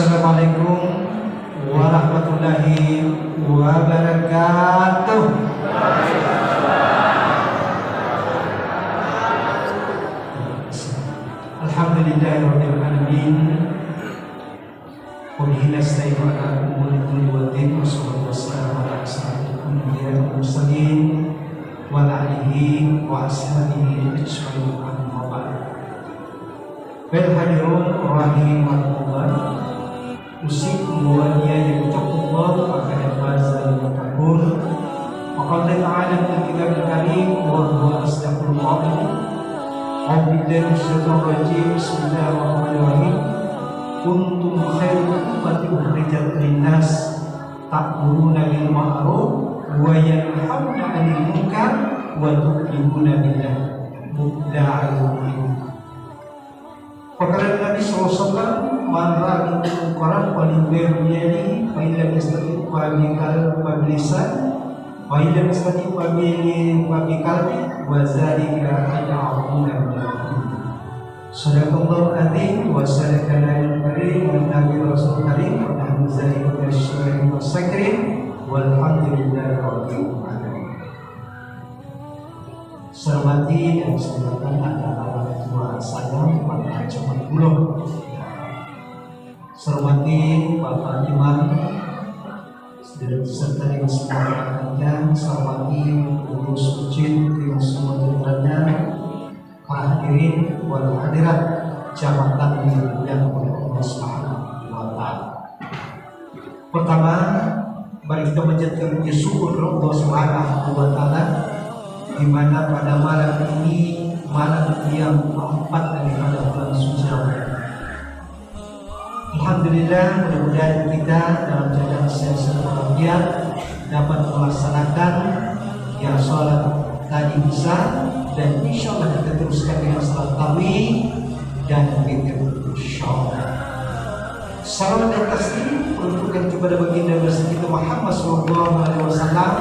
Assalamualaikum warahmatullahi wabarakatuh. Alhamdulillahirabbil alamin. Wa bihi nasta'inu ala umuri dunya wad din. Wassalatu wassalamu ala asyrofil anbiya'i wal mursalin wa ala alihi wa ashabihi ajma'in. Amma ba'd. Baik hadirin rahimakumullah. Usikum wa iyyakum bittaqwallah faqad faza al-muttaqun. Wa qala ta'ala fil kitabil karim wa huwa asdaqul qa'ilin. A'udzu billahi minasyaitonir rajim. Bismillahirrahmanirrahim. Kuntum khairu ummatin ukhrijat lin-nas ta'muruna bil ma'ruf wa yanhauna 'anil munkar wa tu'minuna billah. Mutta'in. Perkara Nabi SAW marah itu Quran paling berniani paling mesti pabikal pabilisan paling mesti pabikal wazalika ad'auna. Sadaqallahu adzim wa sadaqana al-karim wa nabi rasul karim wa nahmuzalika bisyai'in wa sakrin walhamdulillahi rabbil alamin. Sermati dan semoga adalah dua saya pada zaman dulu. Sermati Bapak Imam serta dengan semua rekan-rekan, sermati pengurus masjid dengan semua jajarannya, hadirin wal hadirat jabatan yang oleh Allah Subhanahu wa taala. Pertama, mari kita menjadikan syukur Allah Subhanahu wa taala di mana pada malam ini malam yang keempat daripada bulan suci Ramadan. Alhamdulillah, mudah-mudahan kita dalam keadaan sehat walafiat dapat melaksanakan yang sholat tadi bisa, dan insya Allah kita teruskan dengan sholat tarawih dan witir insyaallah. Salam dan taslim peruntukan kepada baginda kita Muhammad SAW,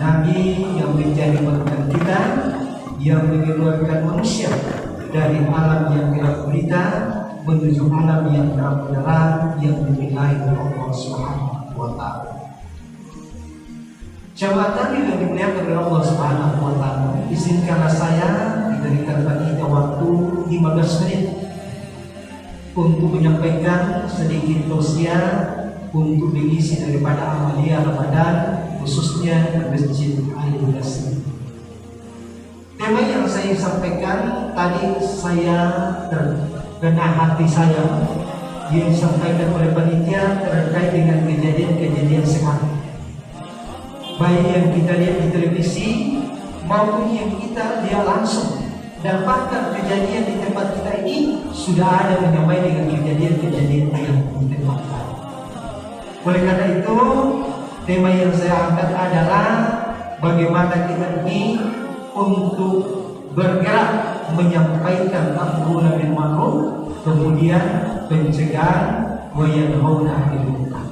Nabi yang menjadi panutan kita, yang mengeluarkan manusia dari alam yang gelap gulita menuju alam yang terang benderang yang dinilai oleh Allah Subhanahu wa taala. Jabatan yang dimuliakan oleh Allah Subhanahu wa taala, izinkanlah saya diberikan bagi kita waktu 15 menit untuk menyampaikan sedikit tausiah untuk mengisi daripada amalia Ramadan, khususnya Masjid Al-Yasin. Tema yang saya sampaikan tadi saya terkena hati saya yang disampaikan oleh panitia terkait dengan kejadian-kejadian sekarang, baik yang kita lihat di televisi maupun yang kita lihat langsung, dan bahkan kejadian di tempat kita ini sudah ada menyamai dengan kejadian-kejadian yang di tempat lain. Oleh karena itu, tema yang saya angkat adalah bagaimana kita ini untuk bergerak menyampaikan amruna bil ma'ruf, kemudian pencegahan wa yanhauna 'anil munkar.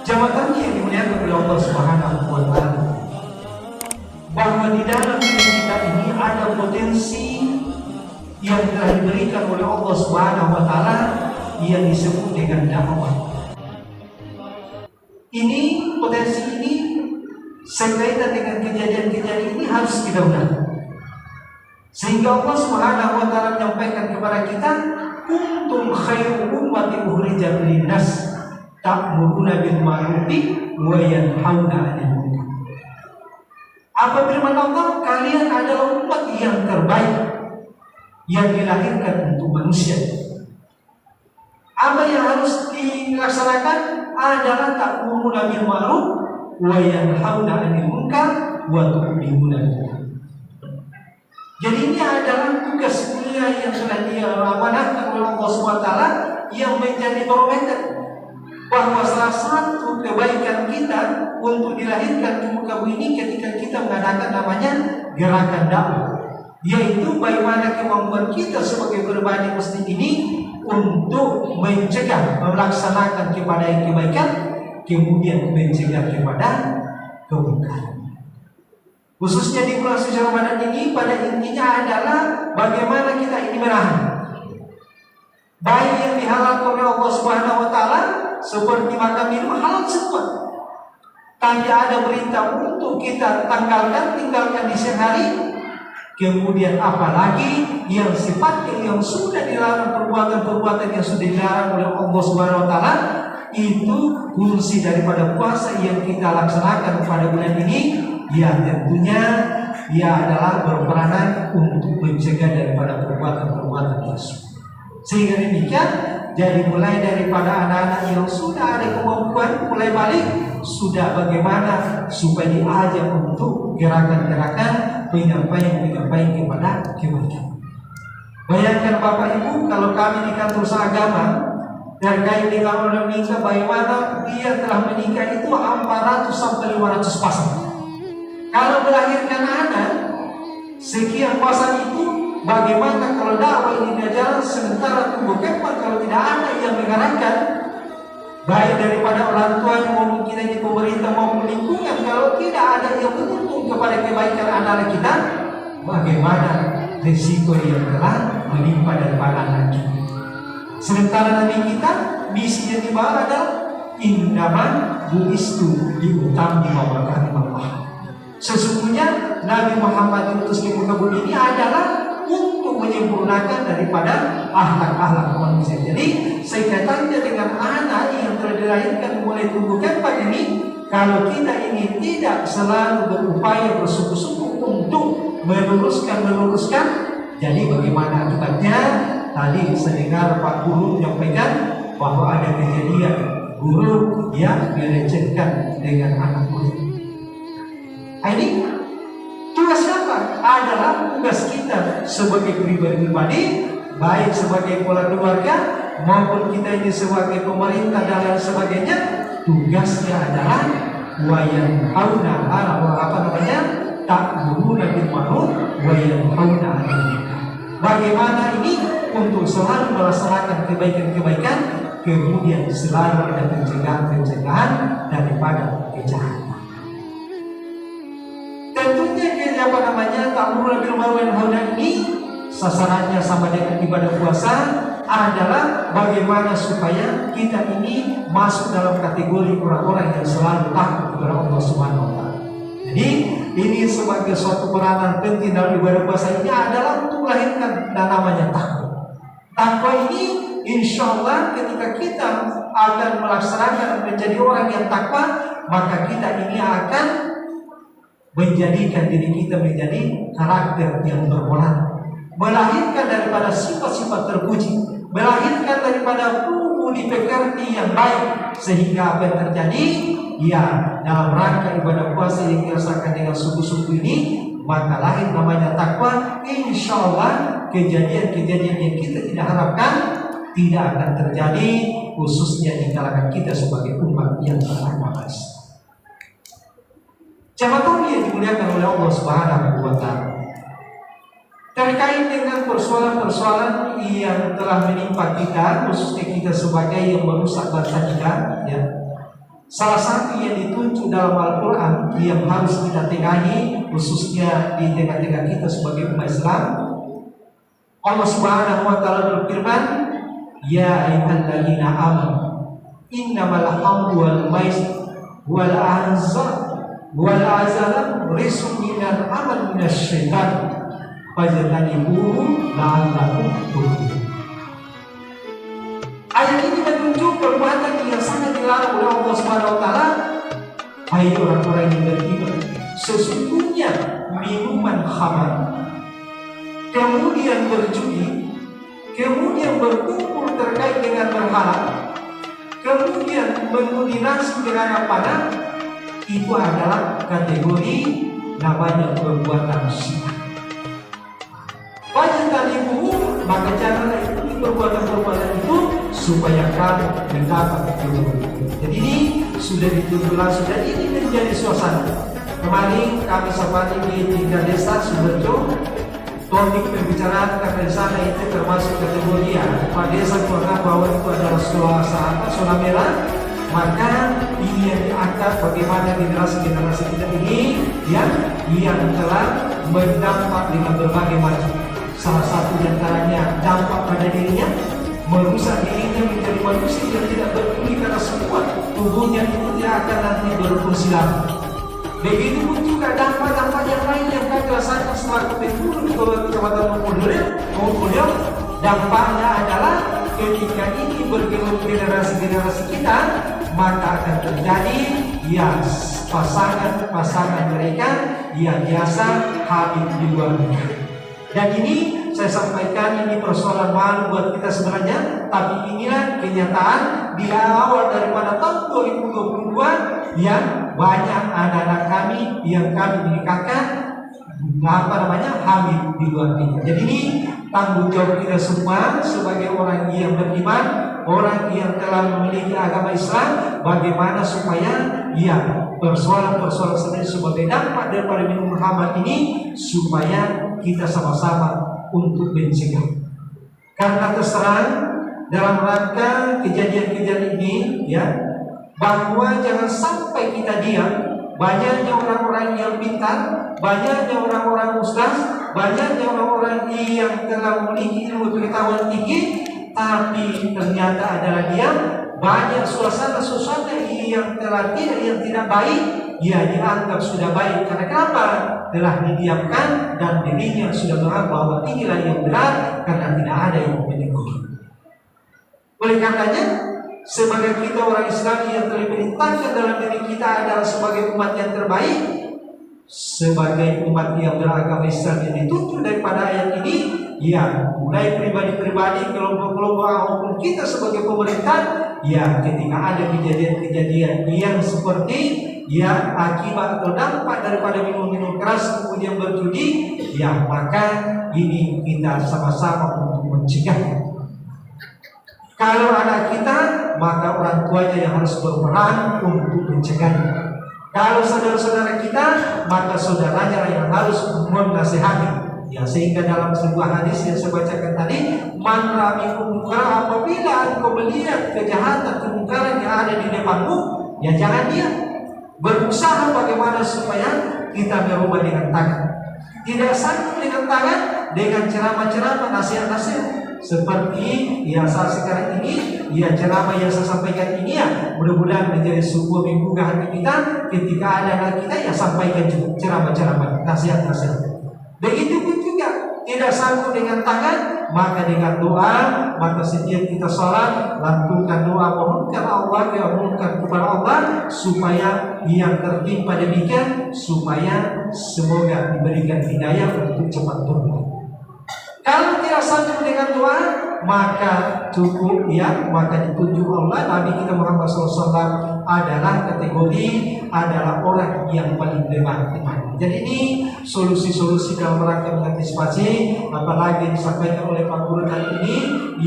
Jabatan yang dimuliakan oleh Allah Subhanahu wa taala, bahwa di dalam diri kita ini ada potensi yang telah diberikan oleh Allah Subhanahu wa taala yang disebut dengan dakwah. Ini potensi ini sekaitan dengan kejadian-kejadian ini harus kita gunakan, sehingga Allah Subhanahu wa taala menyampaikan kepada kita, kuntum khairu ummatin ukhrijat lin-nas ta'muruna bil ma'ruf wa yanhauna 'anil munkar. Apa firman Allah? Kalian adalah umat yang terbaik yang dilahirkan untuk manusia. Apa yang harus dilaksanakan adalah ta'muruna bil ma'ruf wa yanhauna 'anil munkar wa tu'minuna billah. Jadi ini adalah tugas mulia yang sudah diamanahkan oleh Allah SWT, yang menjadi barometer bahwa salah satu kebaikan kita untuk dilahirkan di muka bumi ini ketika kita mengadakan namanya gerakan dakwah, yaitu bagaimana kemampuan kita sebagai pribadi masjid ini untuk mencegah, melaksanakan kepada yang kebaikan, kemudian mencegah kepada kemungkaran. Khususnya di bulan suci Ramadan ini, pada intinya adalah bagaimana kita ini menahan Baik yang dihalalkan oleh Allah Subhanahu wa taala seperti makan minum halal semua. Tidak ada perintah untuk kita tinggalkan di siang hari. Kemudian apalagi yang sifatnya yang sudah dilarang, perbuatan-perbuatan yang sudah dilarang oleh Allah Subhanahu wa taala, itu fungsi daripada puasa yang kita laksanakan pada bulan ini, ya tentunya ia adalah berperanan untuk mencegah daripada perbuatan-perbuatan tersebut. Sehingga demikian, jadi mulai daripada anak-anak yang sudah ada kemampuan mulai balik, sudah bagaimana supaya diajak untuk gerakan-gerakan penyampaian kepada kebaikan. Bayangkan Bapak Ibu, kalau kami di kantor seagama terkait dengan orang menikah, bagaimana dia telah menikah itu 400 sampai 500 pasang. Kalau melahirkan anak sekian pasang itu, bagaimana kalau dakwah ini tidak jalan sementara tumbuh kembang, kalau tidak ada yang mengarahkan, baik daripada orang tua maupun kita di pemerintah maupun lingkungan, kalau tidak ada yang menuntun kepada kebaikan anak kita, bagaimana risiko yang telah menimpa daripada anak kita. Sementara Nabi kita misi yang dibawa adalah innaman buistu diutam di mawakatim Allah. Sesungguhnya Nabi Muhammad diutus di muka bumi ini adalah untuk menyempurnakan daripada akhlak-akhlak manusia. Jadi kaitannya dengan anak yang telah dilahirkan mulai tumbuh kembang ini, kalau kita ini tidak selalu berupaya bersungguh-sungguh untuk meluruskan, jadi bagaimana akibatnya? Tadi saya dengar Pak Guru menyampaikan bahwa ada kejadian guru yang melecehkan dengan anak murid. Ini tugas siapa? Adalah tugas kita sebagai pribadi, baik sebagai kepala keluarga maupun kita ini sebagai pemerintah dan lain sebagainya. Tugasnya adalah wayanhauna ta'muruna bil ma'ruf wa yanhauna 'anil munkar. Bagaimana ini untuk selalu melaksanakan kebaikan-kebaikan, kemudian selalu ada pencegahan daripada kejahatan. Tentunya ta'muruna bil ma'ruf wa yanhauna ini sasarannya sama dengan ibadah puasa adalah bagaimana supaya kita ini masuk dalam kategori orang-orang yang selalu takut kepada Allah Subhanahu wa taala. Jadi ini sebagai suatu peranan penting dalam ibadah puasa ini adalah untuk melahirkan dan namanya takwa. Takwa ini insya Allah ketika kita akan melaksanakan menjadi orang yang takwa, maka kita ini akan menjadikan diri kita menjadi karakter yang bermoral, melahirkan daripada sifat-sifat terpuji, melahirkan daripada budi pekerti yang baik, sehingga apa yang terjadi ya dalam rangka ibadah puasa yang dirasakan dengan sungguh-sungguh ini, maka lahir namanya takwa. Insya Allah kejadian-kejadian yang kita tidak harapkan tidak akan terjadi, khususnya di kalangan kita sebagai umat yang beragama Islam. Jamaah yang dimuliakan oleh Allah Subhanahu wa taala, terkait dengan persoalan-persoalan yang telah menimpa kita, khususnya kita sebagai yang merusak bangsa kita, ya. Salah satu yang ditunjuk dalam Al-Quran yang harus kita tengahi, khususnya di tengah-tengah kita sebagai umat Islam, Allah Subhanahu wa taala berfirman, ya ayyuhalladzina amanu innamal khamru wal maisir wal ansab wal azlam rizqun minal amal minasyaitan fajtanibuhu la'allakum tuflihun. Ayat ini menunjuk perbuatan yang sangat dilarang oleh Allah Subhanahu wa taala. Hai orang-orang yang beriman, sesungguhnya minuman khamar, kemudian berjudi, kemudian berkumpul terkait dengan berhala, kemudian mengkombinasi dengan apa? Itu adalah kategori namanya perbuatan syirik. Wajib tadimu, maka janganlah ikuti perbuatan-perbuatan itu supaya kamu mendapat keberuntungan. Jadi ini sudah ditutup langsung dan ini menjadi suasana. Kemarin kami sempat di tingkat desa Sumberjo, topik pembicaraan karena sana itu termasuk kategori Pak Desa menganggap bahwa itu adalah zona merah. Maka ini yang diangkat bagaimana generasi-generasi kita ini yang telah berdampak dengan berbagai macam. Salah satu diantaranya dampak pada dirinya, merusak dirinya menjadi manusia yang tidak peduli karena semua tubuhnya itu tidak akan nanti berfungsi lagi. Begitu pun juga dampak-dampak yang lain yang kami rasakan setelah kami turun ke Kecamatan Mongkolio. Dampaknya adalah ketika ini bergelut generasi-generasi kita, maka akan terjadi ya pasangan mereka yang biasa habis di luar nikah. Dan ini saya sampaikan, ini persoalan malu buat kita sebenarnya, tapi inilah kenyataan di awal daripada tahun 2022 yang banyak anak-anak kami yang kami nikahkan hamil di luar nikah. Jadi ini tanggung jawab kita semua sebagai orang yang beriman, orang yang telah memiliki agama Islam, bagaimana supaya persoalan-persoalan sebagai dampak daripada minum khamar ini supaya kita sama-sama untuk mencegah. Karena terserang dalam rangka kejadian-kejadian ini bahwa jangan sampai kita diam. Banyaknya orang-orang yang pintar, banyaknya orang-orang ustaz, banyaknya orang-orang yang telah memiliki ilmu pengetahuan tinggi, tapi ternyata adalah diam. Banyak suasana yang tidak baik, dianggap sudah baik. Karena kenapa? Telah didiamkan dan dirinya sudah menganggap bahwa inilah yang benar karena tidak ada yang menegur. Oleh karenanya, sebagai kita orang Islam yang telah diperintahkan dalam diri kita adalah sebagai umat yang terbaik, sebagai umat yang beragama Islam yang dituntut daripada ayat ini, mulai pribadi-pribadi, kelompok-kelompok maupun kita sebagai pemerintah, ketika ada kejadian-kejadian yang seperti akibat atau dampak daripada minum-minum keras kemudian berjudi, maka ini kita sama-sama untuk mencegahnya. Kalau anak kita, maka orang tuanya yang harus berperan untuk mencegahnya. Kalau saudara-saudara kita, maka saudaranya yang harus menasihati. Sehingga dalam sebuah hadis yang saya bacakan tadi, man ramikum munkar, apabila engkau melihat kejahatan, kemungkaran yang ada di depanmu, jangan diam. Berusaha bagaimana supaya kita berubah dengan tangan. Tidak sanggup dengan tangan, dengan ceramah-ceramah, nasihat-nasihat. Seperti saat sekarang ini, ceramah yang saya sampaikan ini mudah-mudahan menjadi sebuah menggugah hati kita. Ketika ada anak kita, sampaikan juga ceramah-ceramah, nasihat-nasihat. Begitu pun juga tidak sanggup dengan tangan, maka dengan doa, maka setiap kita sholat, lantunkan doa, mohonkan Allah, mohonkan kepada Allah supaya yang tertimpa demikian, supaya semoga diberikan hidayah untuk cepat berubah. Kalau tidak sanggup dengan doa, maka cukup maka ditunjuk Allah. Nabi kita Muhammad SAW adalah orang yang paling lemah iman. Jadi ini solusi-solusi dalam rangka mengantisipasi, apalagi disampaikan oleh Pak Guru kali ini,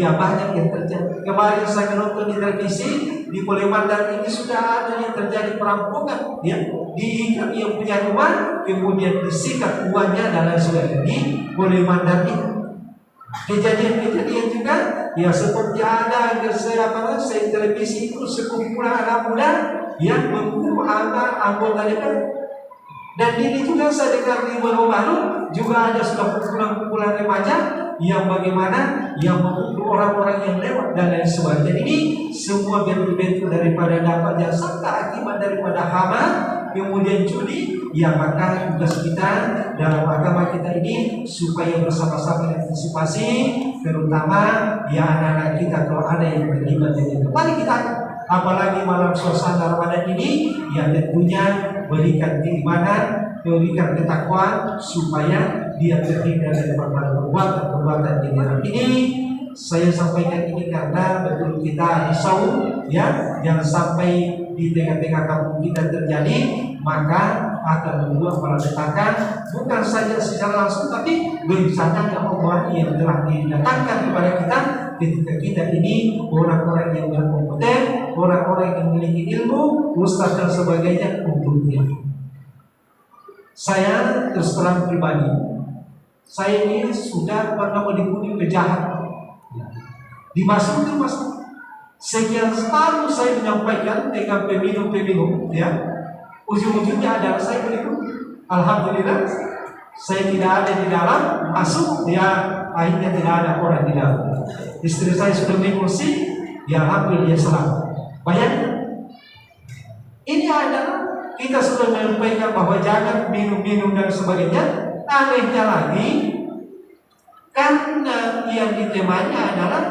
banyak yang terjadi. Kemarin saya menonton di televisi di Polemandan ini sudah ada yang terjadi perampokan, diikat yang punya rumah, kemudian disikat uangnya dan lain sebagainya di Polemandan ini. Kejadian-kejadian juga seperti ada saya televisi itu sekumpulan anak muda yang membunuh anak anggota DPR. Dan ini juga saya dengar di baru juga ada sudah kumpulan remaja yang bagaimana yang membunuh orang-orang yang lewat dan lain sebagainya. Jadi ini semua bentuk-bentuk daripada dampak yang serta akibat daripada hama, kemudian judi. Maka tugas kita dalam agama kita ini supaya bersama-sama antisipasi, terutama anak-anak kita kalau ada yang terlibat dengan kembali kita, apalagi malam suasana Ramadan ini, tentunya berikan keimanan, berikan ketakwaan supaya dia terhindar dari perbuatan general ini. Saya sampaikan ini karena betul kita risau jangan sampai di tengah-tengah kampung kita terjadi, maka akan membuat malapetaka bukan saja secara langsung, tapi bencana Allah yang telah didatangkan kepada kita ketika kita ini orang-orang yang berkompeten, orang-orang yang memiliki ilmu, ustaz dan sebagainya untuk dia. Saya terus terang pribadi, saya ini sudah pernah menipu penjahat. Dimasuk sekian tahun saya menyampaikan dengan pemilu, ujung-ujungnya adalah saya menipu. Alhamdulillah saya tidak ada di dalam masuk akhirnya tidak ada orang di dalam. Istri saya sudah emosi, ya alhamdulillah dia selamat. Bayangkan, ini adalah kita sudah menyampaikan bahwa jangan minum-minum dan sebagainya. Anehnya lagi, karena yang ditemanya adalah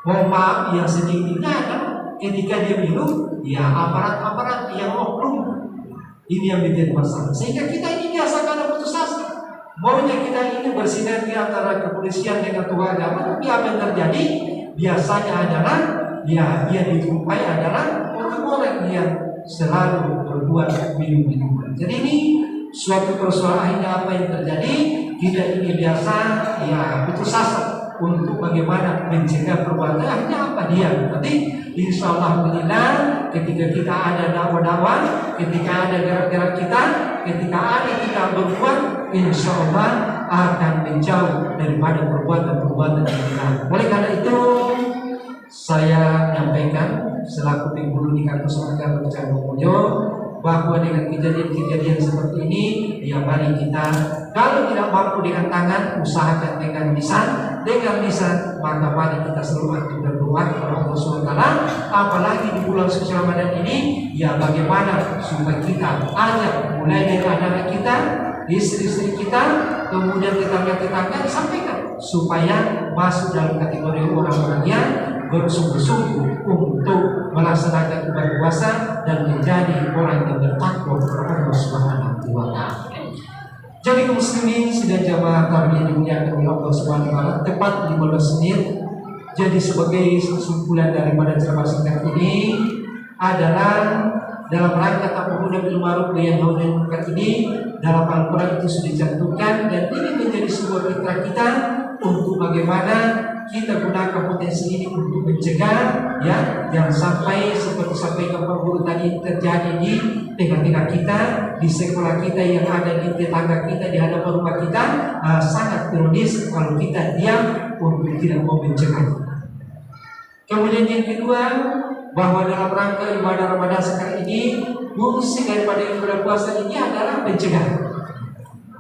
mohon maaf yang sedikitnya adalah ketika dia minum, ya aparat-aparat yang oknum. Ini yang menjadi masalah. Sehingga kita ini biasa karena putus asa. Maunya kita ini bersinergi antara kepolisian dengan tokoh agama, tapi apa yang terjadi biasanya adalah ya yang dijumpai adalah orang-orang yang selalu berbuat minum-minuman. Jadi ini suatu persoalan apa yang terjadi, kita ini biasa ya putus asa untuk bagaimana mencegah perbuatan apa dia. Nanti insya Allah alhamdulillah ketika kita ada dakwah-dakwah, ketika ada gerak-gerak kita, ketika ada kita berbuat, insya Allah akan menjauh daripada perbuatan-perbuatan yang kita. Oleh karena itu saya menyampaikan selaku penghulu di kantor agama Kecamatan Mulyo bahwa dengan kejadian-kejadian seperti ini, ya mari kita kalau tidak mampu dengan tangan, usahakan dengan lisan. Dengan lisan, maka mari kita selalu aktif berdoa kepada Allah SWT. Apalagi di bulan suci Ramadan ini, ya bagaimana supaya kita ajak mulai dari anak-anak kita, istri-istri kita, kemudian tetangga-tetangga disampaikan supaya masuk dalam kategori orang-orang yang bersungguh-sungguh untuk melaksanakan ibadah puasa dan menjadi orang yang bertakwa kepada Allah Subhanahu wa Ta'ala. Jadi kaum muslimin sidang jamaah kami yang dimuliakan oleh Allah Subhanahu wa Ta'ala, tepat 15 menit. Jadi sebagai kesimpulan daripada ceramah singkat ini adalah dalam rangka ta'muruna bil ma'ruf wa yanhauna 'anil munkar ini, dalam Al-Quran itu sudah dicantumkan dan ini menjadi sebuah fitrah kita untuk bagaimana kita gunakan potensi ini untuk mencegah ya yang sampai seperti sampaikan Pak Guru tadi terjadi di tengah-tengah kita, di sekolah kita, yang ada di tetangga kita, di hadapan rumah kita. Sangat ironis kalau kita diam untuk tidak mau mencegah. Kemudian yang kedua, bahwa dalam rangka ibadah Ramadan sekarang ini, fungsi daripada ibadah puasa ini adalah mencegah,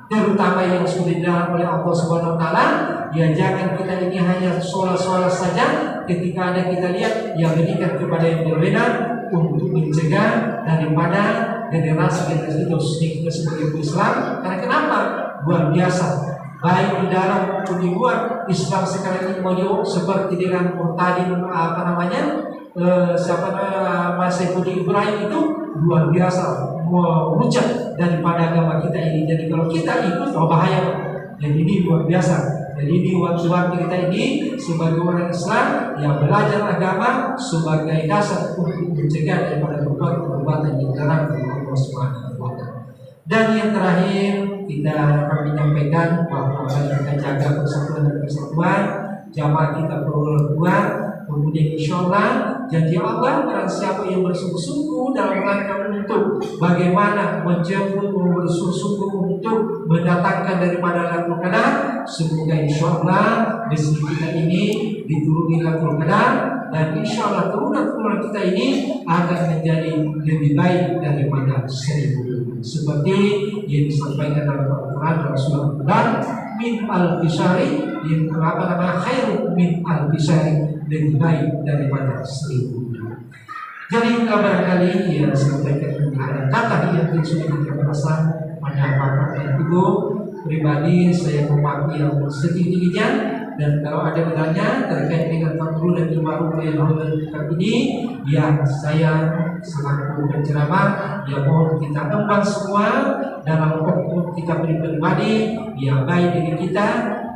terutama yang sudah dilarang oleh Allah Subhanahu wa Ta'ala. Ya jangan kita ini hanya sholat-sholat saja, ketika ada kita lihat yang berikan kepada yang berbeda untuk mencegah daripada generasi-generasi itu sebagai Islam. Karena kenapa? Luar biasa, baik di dalam maupun di luar. Islam sekarang ini mau seperti dengan Murtadin Masyaikh Ibrahim itu luar biasa merucat daripada agama kita ini. Jadi kalau kita ikut bahaya. Jadi ini luar biasa. Jadi ini waktu-waktu kita ini sebagai orang Islam yang belajar agama sebagai dasar untuk mencegah daripada perbuatan yang dilarang oleh Allah Subhanahu wa Ta'ala. Dan yang terakhir kami menyampaikan bahwa kita jaga persatuan dan kesatuan, jamaah kita perlu kuat. Kemudian insya Allah janji Allah, barang siapa yang bersungguh-sungguh dalam rangka untuk bagaimana menjemput, bersungguh-sungguh untuk mendatangkan daripada Lailatul Qadar, semoga insya Allah rezeki kita ini diturunkan Lailatul Qadar, dan insya Allah turunan kita ini akan menjadi lebih baik daripada 1000. Seperti yang disampaikan dalam Al-Quran dalam surah Al-Quran, min al-bishari, yang khairu min al-bishari, lebih baik daripada 1000. Jadi barangkali yang sampaikan ada kata yang sudah kita pesan pada Bapak dan Ibu pribadi, saya memahami yang setinggi-tingginya. Dan kalau ada bertanya terkait dengan ta'muruna dan ma'ruf wa yanhauna 'anil munkar ini, yang saya selaku penceramah, ya mohon kita emban semua dalam hukum kita pribadi, ya baik diri kita,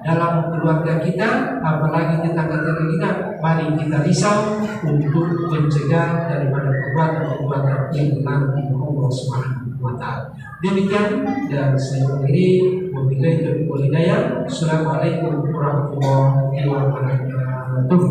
dalam keluarga kita, apalagi tetangga-tetangga kita. Mari kita risau untuk mencegah daripada perbuatan-perbuatan yang dilarang oleh Allah Subhanahu wa Ta'ala. Demikian dan saya akhiri, wabillahi taufiq wal hidayah. Assalamualaikum warahmatullahi wabarakatuh.